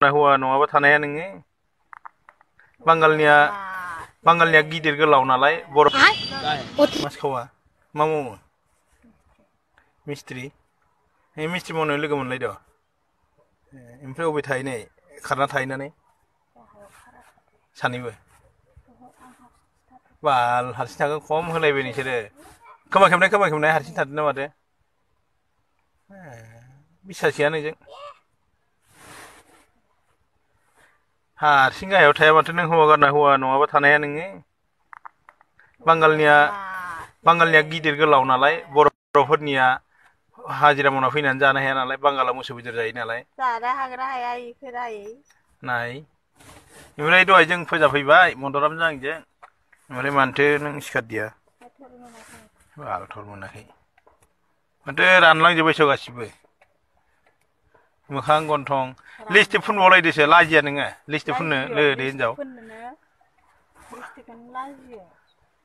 हौवा नङाबा थानाया नोङो बांगालनिया गिदिर गोलाव नालाय बर' मासखावा मा मावो मिस्ट्रि मिस्ट्रि मावनायाव लोगो मोनलायद ओमफ्राय अबे थाहैनाय खारना थाहैनानै सानैबो बाल हारसिं थागोन खम होलायबाय नोंसोरो खोमा खेबनाय हारसिं थादों ना माथो बिसासेया नोंजों हारसिं गाहायाव थाया माथो नों हौवा गारना हौवा नङाबा थानाया नोङो बांगालनिया गिदिर गोलाव नालाय बर'फोरनिया हाजिरा मावना फैनानै जानो हाया नालाय बांगाला मोसौ बेदर जायो नालाय जानो हाग्रा हाया इखो रायै नाय ओमफ्राय दहाय जों फोजाफैबाय मदरामजों आंजों ओमफ्राय मानोथो नों सिखारदिया बालथर मोनाखै माथो रानलांजोब्बायसो गासिबो मोखां गन्थं लिपस्टिक फुनबावलायदोसो लाजिया नोङो लिपस्टिक फुननो लोदो हिनजाव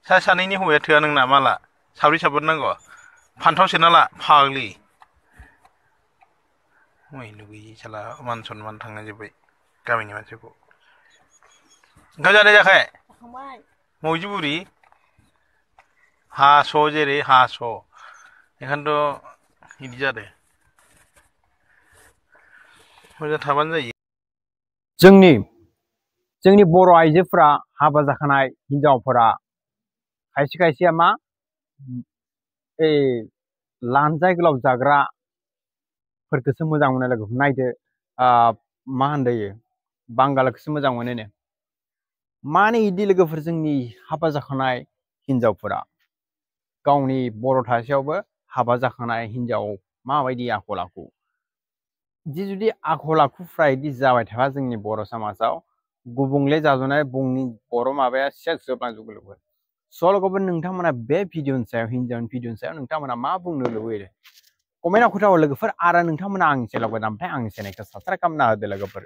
सानैनि हौवाया थोआ नोंना माला साब्रै साबोद नांगौ फान्थाव सोना ला फाग्लि मैलु गैयि साला मान सनमान थांजोब्बाय गामिनि मानसिखौ ओंखाम जानाय जायाखै मौजि बुरि हास' जेरै हास' ओंखायनोथ' बिदि जादों मोजां थाबानो जायो जोंनि बर' आइजोफोरा हाबा जाखानाय हिनजावफोरा खायसे खायसेया मा लानजाय गोलाव जाग्राफोरखौसो मोजां मोनो लोगोफोर नायदो मा होनदों बांगालखौसो मोजां मोनो माने इदि लोगोफोर जोंनि हाबा जाखानाय हिनजावफोरा गावनि बर' थासेयावबो हाबा जाखानाय हिनजाव माबायदि आखल आखु जुदि आखल आखुफ्रा इदि जाबाय थाबा जोंनि बर' समाजाव गुबुंले जाजोबनाय बर' माबाया सेस जोबलांजोबगोन लोगोफोर सल'खौबो नोंथांमोना बे भिडिअनि सायाव हिनजावनि भिडिअनि सायाव नोंथांमोना मा बुंनो लुबैदों कमेन्टआव खोन्थाहर लोगोफोर आरो नोंथांमोना आंनि चेनेलखौ ओमफ्राय आंनि चेनेलखौ साबसक्राइब खालामना होदो लोगोफोर